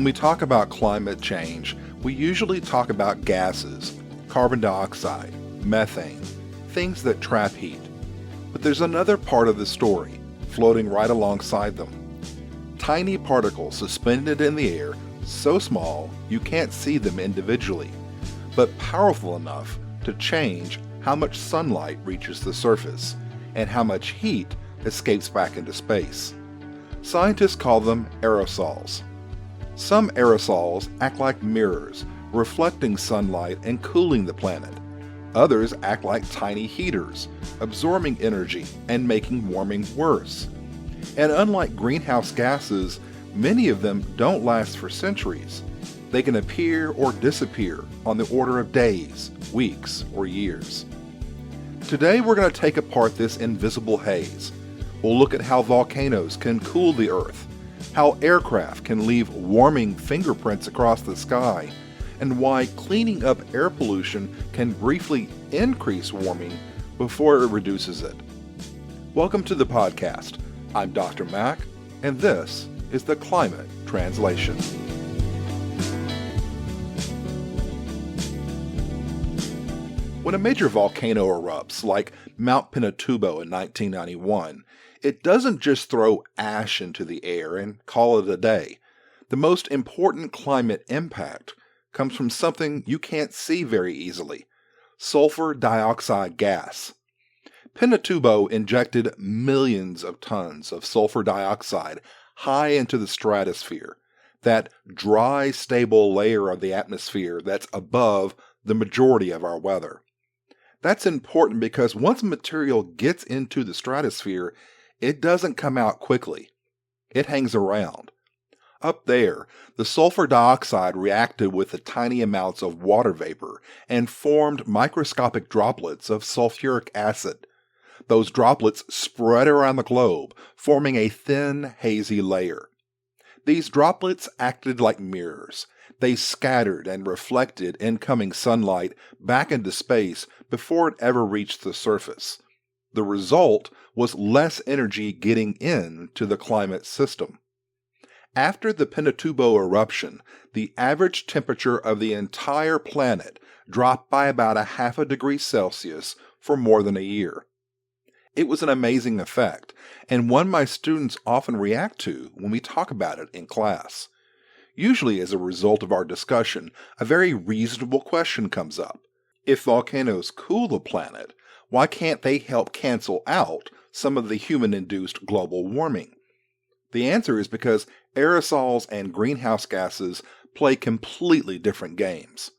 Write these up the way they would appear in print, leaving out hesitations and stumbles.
we talk about climate change, we usually talk about gases, carbon dioxide, methane, things that trap heat. But there's another part of the story, floating right alongside them. Tiny particles suspended in the air, so small you can't see them individually, but powerful enough to change how much sunlight reaches the surface and how much heat escapes back into space. Scientists call them aerosols. Some aerosols act like mirrors, reflecting sunlight and cooling the planet. Others act like tiny heaters, absorbing energy and making warming worse. And unlike greenhouse gases, many of them don't last for centuries. They can appear or disappear on the order of days, weeks, or years. Today we're going to take apart this invisible haze. We'll look at how volcanoes can cool the Earth, how aircraft can leave warming fingerprints across the sky, and why cleaning up air pollution can briefly increase warming before it reduces it. Welcome to the podcast. I'm Dr. Mack, and this is the Climate Translation. When a major volcano erupts, like Mount Pinatubo in 1991, it doesn't just throw ash into the air and call it a day. The most important climate impact comes from something you can't see very easily: sulfur dioxide gas. Pinatubo injected millions of tons of sulfur dioxide high into the stratosphere, that dry, stable layer of the atmosphere that's above the majority of our weather. That's important because once material gets into the stratosphere, it doesn't come out quickly. It hangs around. Up there, the sulfur dioxide reacted with the tiny amounts of water vapor and formed microscopic droplets of sulfuric acid. Those droplets spread around the globe, forming a thin, hazy layer. These droplets acted like mirrors. They scattered and reflected incoming sunlight back into space before it ever reached the surface. The result was less energy getting into the climate system. After the Pinatubo eruption, the average temperature of the entire planet dropped by about 0.5 degrees Celsius for more than a year. It was an amazing effect, and one my students often react to when we talk about it in class. Usually as a result of our discussion, a very reasonable question comes up. If volcanoes cool the planet, why can't they help cancel out some of the human-induced global warming? The answer is because aerosols and greenhouse gases play completely different games.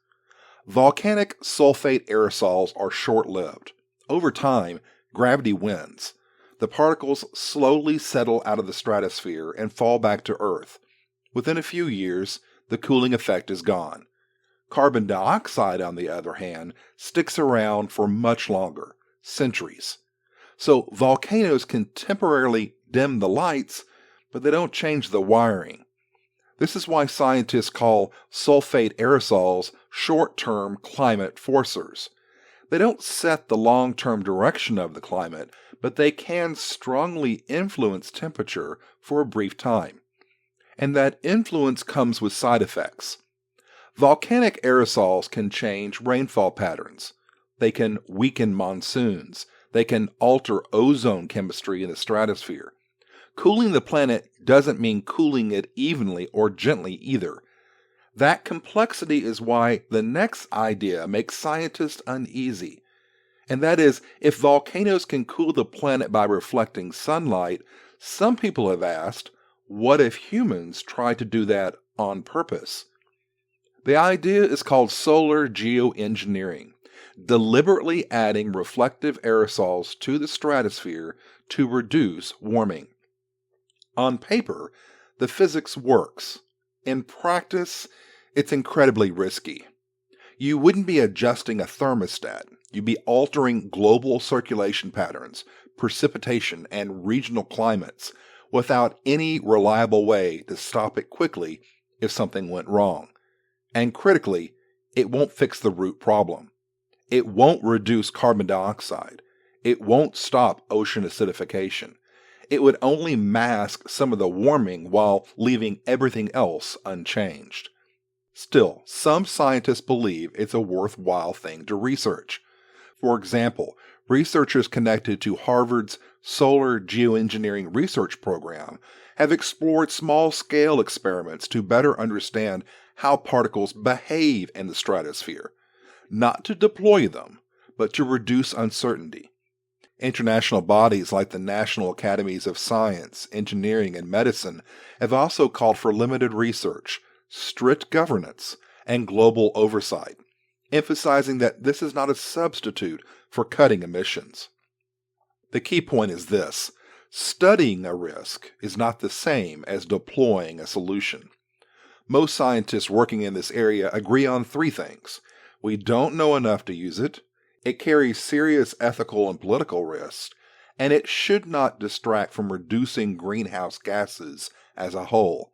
Volcanic sulfate aerosols are short-lived. Over time, gravity wins. The particles slowly settle out of the stratosphere and fall back to Earth. Within a few years, the cooling effect is gone. Carbon dioxide, on the other hand, sticks around for much longer, centuries. So volcanoes can temporarily dim the lights, but they don't change the wiring. This is why scientists call sulfate aerosols short-term climate forcers. They don't set the long-term direction of the climate, but they can strongly influence temperature for a brief time. And that influence comes with side effects. Volcanic aerosols can change rainfall patterns. They can weaken monsoons. They can alter ozone chemistry in the stratosphere. Cooling the planet doesn't mean cooling it evenly or gently either. That complexity is why the next idea makes scientists uneasy. And that is, if volcanoes can cool the planet by reflecting sunlight, some people have asked, what if humans try to do that on purpose? The idea is called solar geoengineering, deliberately adding reflective aerosols to the stratosphere to reduce warming. On paper, the physics works. In practice, it's incredibly risky. You wouldn't be adjusting a thermostat. You'd be altering global circulation patterns, precipitation, and regional climates without any reliable way to stop it quickly if something went wrong. And critically, it won't fix the root problem. It won't reduce carbon dioxide. It won't stop ocean acidification. It would only mask some of the warming while leaving everything else unchanged. Still, some scientists believe it's a worthwhile thing to research. For example, researchers connected to Harvard's Solar Geoengineering Research Program have explored small-scale experiments to better understand how particles behave in the stratosphere, not to deploy them, but to reduce uncertainty. International bodies like the National Academies of Science, Engineering, and Medicine have also called for limited research, strict governance, and global oversight, emphasizing that this is not a substitute for cutting emissions. The key point is this: studying a risk is not the same as deploying a solution. Most scientists working in this area agree on three things. We don't know enough to use it carries serious ethical and political risks, and it should not distract from reducing greenhouse gases as a whole.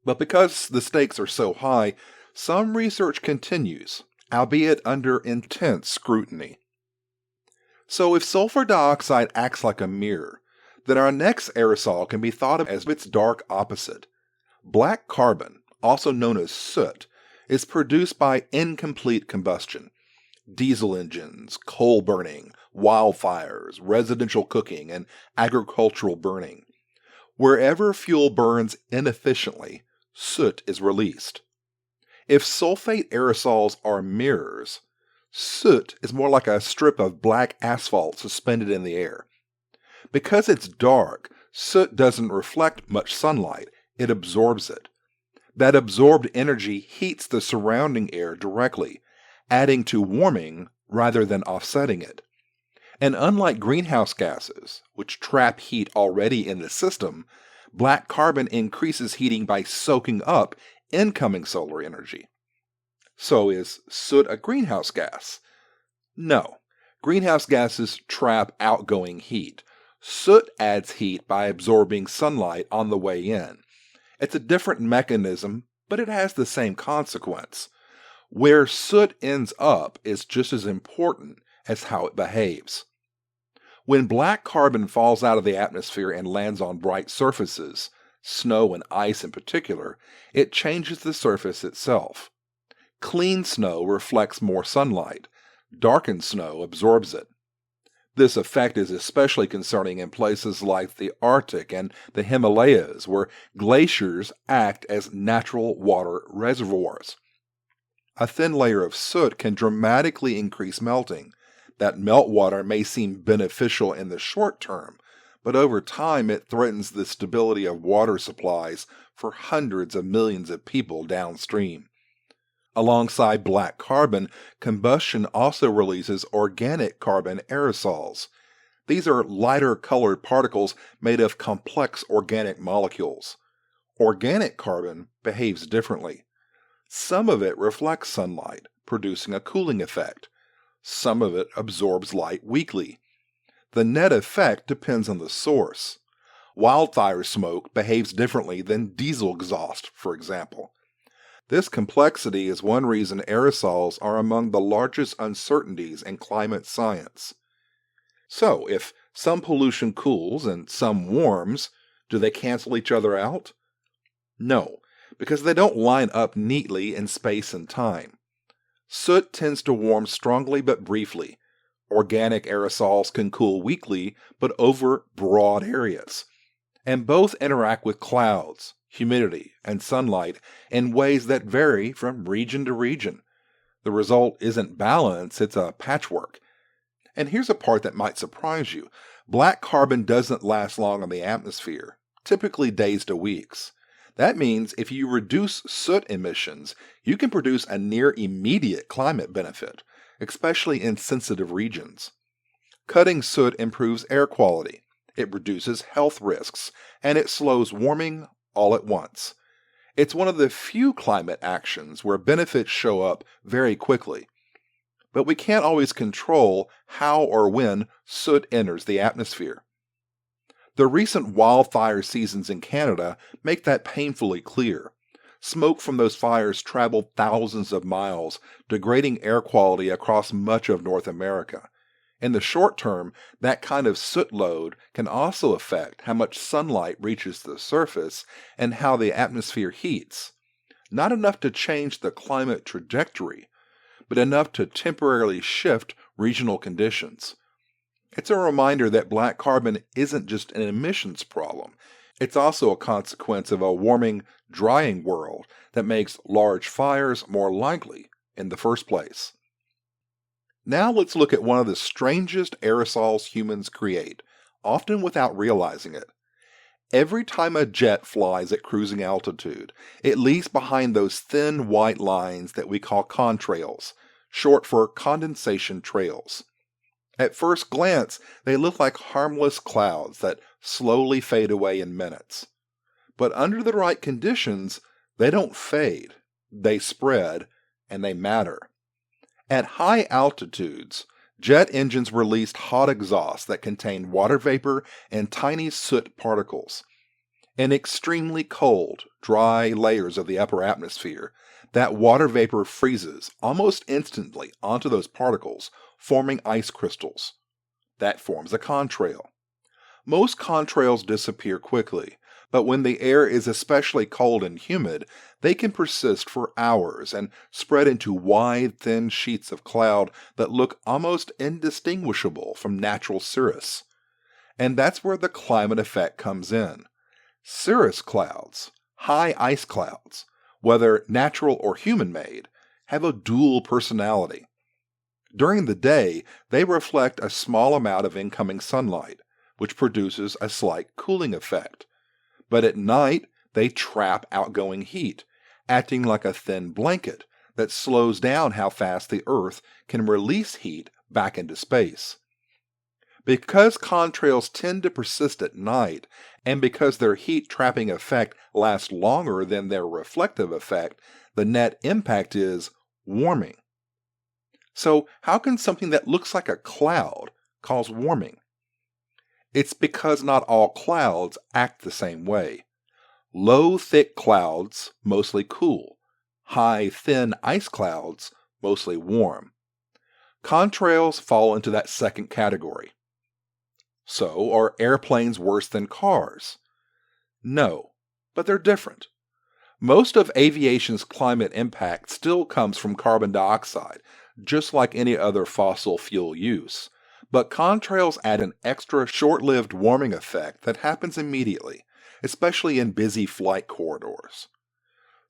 But because the stakes are so high, some research continues, albeit under intense scrutiny. So if sulfur dioxide acts like a mirror, then our next aerosol can be thought of as its dark opposite. Black carbon, also known as soot, is produced by incomplete combustion. Diesel engines, coal burning, wildfires, residential cooking, and agricultural burning. Wherever fuel burns inefficiently, soot is released. If sulfate aerosols are mirrors, soot is more like a strip of black asphalt suspended in the air. Because it's dark, soot doesn't reflect much sunlight, it absorbs it. That absorbed energy heats the surrounding air directly, adding to warming rather than offsetting it. And unlike greenhouse gases, which trap heat already in the system, black carbon increases heating by soaking up incoming solar energy. So is soot a greenhouse gas? No. Greenhouse gases trap outgoing heat. Soot adds heat by absorbing sunlight on the way in. It's a different mechanism, but it has the same consequence. Where soot ends up is just as important as how it behaves. When black carbon falls out of the atmosphere and lands on bright surfaces, snow and ice in particular, it changes the surface itself. Clean snow reflects more sunlight. Darkened snow absorbs it. This effect is especially concerning in places like the Arctic and the Himalayas, where glaciers act as natural water reservoirs. A thin layer of soot can dramatically increase melting. That meltwater may seem beneficial in the short term, but over time it threatens the stability of water supplies for hundreds of millions of people downstream. Alongside black carbon, combustion also releases organic carbon aerosols. These are lighter colored particles made of complex organic molecules. Organic carbon behaves differently. Some of it reflects sunlight, producing a cooling effect. Some of it absorbs light weakly. The net effect depends on the source. Wildfire smoke behaves differently than diesel exhaust, for example. This complexity is one reason aerosols are among the largest uncertainties in climate science. So, if some pollution cools and some warms, do they cancel each other out? No, because they don't line up neatly in space and time. Soot tends to warm strongly but briefly. Organic aerosols can cool weakly but over broad areas. And both interact with clouds, humidity, and sunlight in ways that vary from region to region. The result isn't balance, it's a patchwork. And here's a part that might surprise you. Black carbon doesn't last long in the atmosphere, typically days to weeks. That means if you reduce soot emissions, you can produce a near immediate climate benefit, especially in sensitive regions. Cutting soot improves air quality, it reduces health risks, and it slows warming all at once. It's one of the few climate actions where benefits show up very quickly. But we can't always control how or when soot enters the atmosphere. The recent wildfire seasons in Canada make that painfully clear. Smoke from those fires traveled thousands of miles, degrading air quality across much of North America. In the short term, that kind of soot load can also affect how much sunlight reaches the surface and how the atmosphere heats. Not enough to change the climate trajectory, but enough to temporarily shift regional conditions. It's a reminder that black carbon isn't just an emissions problem. It's also a consequence of a warming, drying world that makes large fires more likely in the first place. Now let's look at one of the strangest aerosols humans create, often without realizing it. Every time a jet flies at cruising altitude, it leaves behind those thin white lines that we call contrails, short for condensation trails. At first glance, they look like harmless clouds that slowly fade away in minutes. But under the right conditions, they don't fade, they spread, and they matter. At high altitudes, jet engines released hot exhausts that contain water vapor and tiny soot particles. In extremely cold, dry layers of the upper atmosphere, that water vapor freezes almost instantly onto those particles, forming ice crystals. That forms a contrail. Most contrails disappear quickly, but when the air is especially cold and humid, they can persist for hours and spread into wide, thin sheets of cloud that look almost indistinguishable from natural cirrus. And that's where the climate effect comes in. Cirrus clouds, high ice clouds, whether natural or human-made, have a dual personality. During the day, they reflect a small amount of incoming sunlight, which produces a slight cooling effect. But at night, they trap outgoing heat, acting like a thin blanket that slows down how fast the Earth can release heat back into space. Because contrails tend to persist at night, and because their heat-trapping effect lasts longer than their reflective effect, the net impact is warming. So how can something that looks like a cloud cause warming? It's because not all clouds act the same way. Low, thick clouds mostly cool. High, thin ice clouds mostly warm. Contrails fall into that second category. So, are airplanes worse than cars? No, but they're different. Most of aviation's climate impact still comes from carbon dioxide, just like any other fossil fuel use. But contrails add an extra short-lived warming effect that happens immediately, especially in busy flight corridors.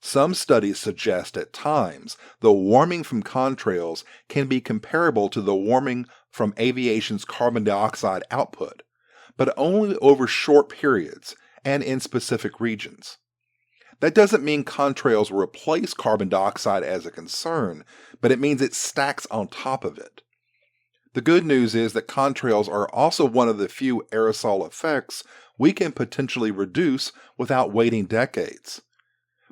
Some studies suggest at times the warming from contrails can be comparable to the warming from aviation's carbon dioxide output, but only over short periods and in specific regions. That doesn't mean contrails replace carbon dioxide as a concern, but it means it stacks on top of it. The good news is that contrails are also one of the few aerosol effects we can potentially reduce without waiting decades.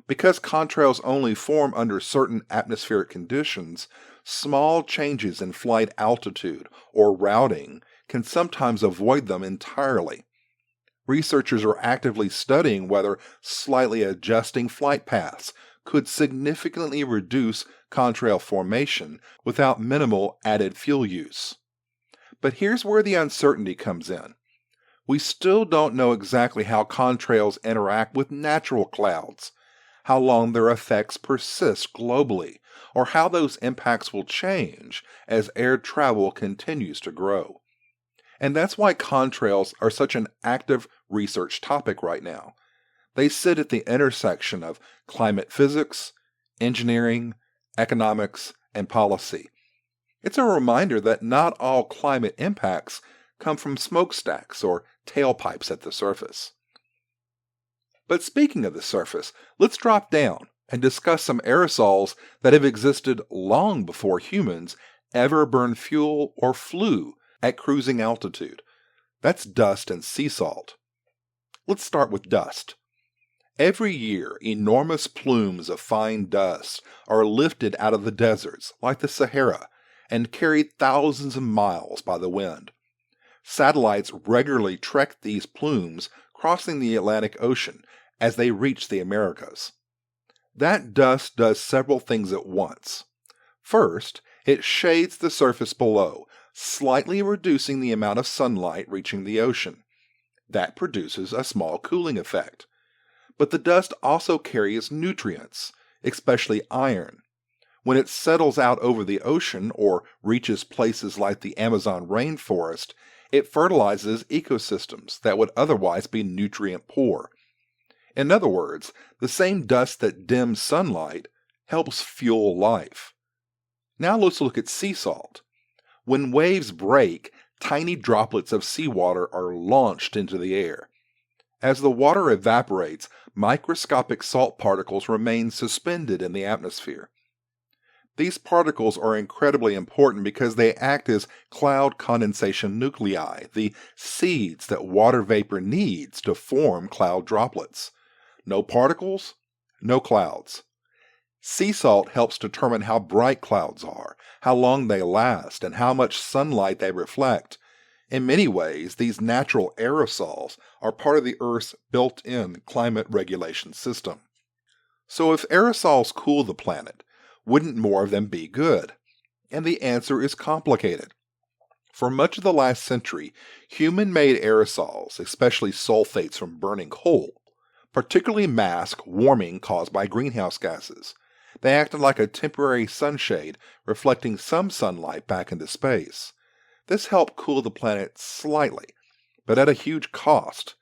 Because contrails only form under certain atmospheric conditions, small changes in flight altitude or routing can sometimes avoid them entirely. Researchers are actively studying whether slightly adjusting flight paths could significantly reduce contrail formation without minimal added fuel use. But here's where the uncertainty comes in. We still don't know exactly how contrails interact with natural clouds, how long their effects persist globally, or how those impacts will change as air travel continues to grow. And that's why contrails are such an active research topic right now. They sit at the intersection of climate physics, engineering, economics, and policy. It's a reminder that not all climate impacts come from smokestacks or tailpipes at the surface. But speaking of the surface, let's drop down and discuss some aerosols that have existed long before humans ever burned fuel or flew at cruising altitude. That's dust and sea salt. Let's start with dust. Every year, enormous plumes of fine dust are lifted out of the deserts, like the Sahara, and carried thousands of miles by the wind. Satellites regularly trek these plumes, crossing the Atlantic Ocean as they reach the Americas. That dust does several things at once. First, it shades the surface below, slightly reducing the amount of sunlight reaching the ocean. That produces a small cooling effect. But the dust also carries nutrients, especially iron. When it settles out over the ocean or reaches places like the Amazon rainforest, it fertilizes ecosystems that would otherwise be nutrient poor. In other words, the same dust that dims sunlight helps fuel life. Now let's look at sea salt. When waves break, tiny droplets of seawater are launched into the air. As the water evaporates, microscopic salt particles remain suspended in the atmosphere. These particles are incredibly important because they act as cloud condensation nuclei, the seeds that water vapor needs to form cloud droplets. No particles, no clouds. Sea salt helps determine how bright clouds are, how long they last, and how much sunlight they reflect. In many ways, these natural aerosols are part of the Earth's built-in climate regulation system. So if aerosols cool the planet, wouldn't more of them be good? And the answer is complicated. For much of the last century, human-made aerosols, especially sulfates from burning coal, particularly mask warming caused by greenhouse gases. They acted like a temporary sunshade, reflecting some sunlight back into space. This helped cool the planet slightly, but at a huge cost.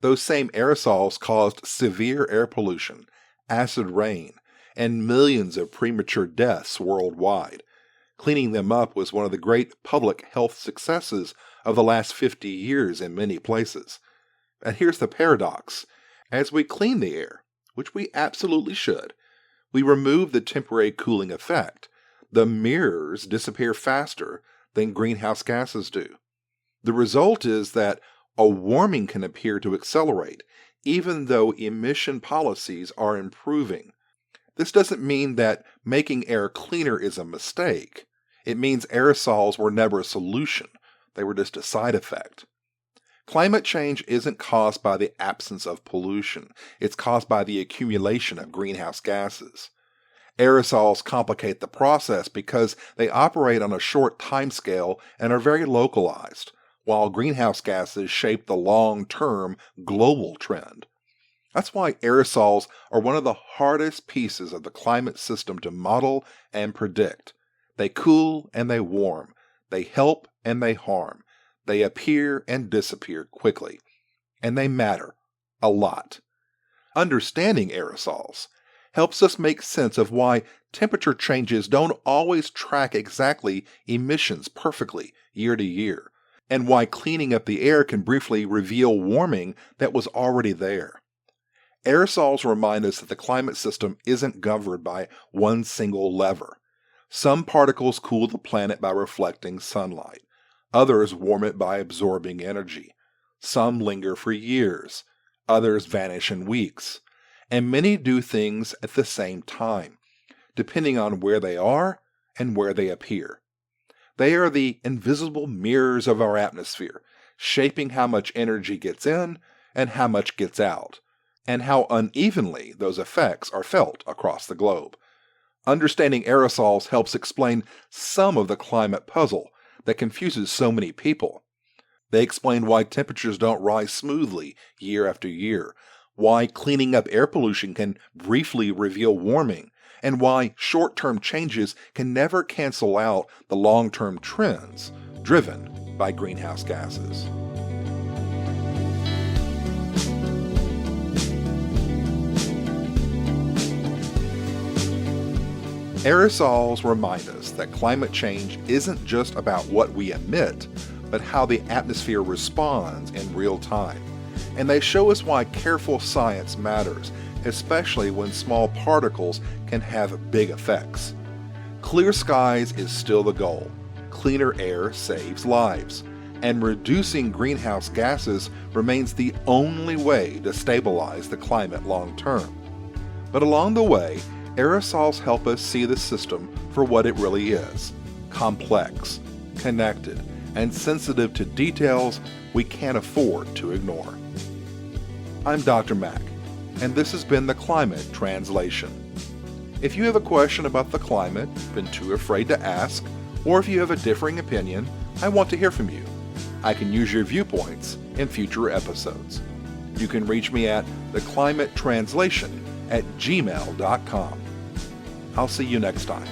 Those same aerosols caused severe air pollution, acid rain, and millions of premature deaths worldwide. Cleaning them up was one of the great public health successes of the last 50 years in many places. And here's the paradox. As we clean the air, which we absolutely should, we remove the temporary cooling effect. The mirrors disappear faster than greenhouse gases do. The result is that a warming can appear to accelerate, even though emission policies are improving. This doesn't mean that making air cleaner is a mistake. It means aerosols were never a solution. They were just a side effect. Climate change isn't caused by the absence of pollution. It's caused by the accumulation of greenhouse gases. Aerosols complicate the process because they operate on a short timescale and are very localized, while greenhouse gases shape the long-term global trend. That's why aerosols are one of the hardest pieces of the climate system to model and predict. They cool and they warm. They help and they harm. They appear and disappear quickly. And they matter a lot. Understanding aerosols helps us make sense of why temperature changes don't always track exactly emissions perfectly year to year, and why cleaning up the air can briefly reveal warming that was already there. Aerosols remind us that the climate system isn't governed by one single lever. Some particles cool the planet by reflecting sunlight. Others warm it by absorbing energy. Some linger for years. Others vanish in weeks. And many do things at the same time, depending on where they are and where they appear. They are the invisible mirrors of our atmosphere, shaping how much energy gets in and how much gets out, and how unevenly those effects are felt across the globe. Understanding aerosols helps explain some of the climate puzzle that confuses so many people. They explain why temperatures don't rise smoothly year after year, why cleaning up air pollution can briefly reveal warming, and why short-term changes can never cancel out the long-term trends driven by greenhouse gases. Aerosols remind us that climate change isn't just about what we emit, but how the atmosphere responds in real time. And they show us why careful science matters, especially when small particles can have big effects. Clear skies is still the goal. Cleaner air saves lives. And reducing greenhouse gases remains the only way to stabilize the climate long term. But along the way, aerosols help us see the system for what it really is: complex, connected, and sensitive to details we can't afford to ignore. I'm Dr. Mack, and this has been the Climate Translation. If you have a question about the climate, been too afraid to ask, or if you have a differing opinion, I want to hear from you. I can use your viewpoints in future episodes. You can reach me at theclimatetranslation@gmail.com. I'll see you next time.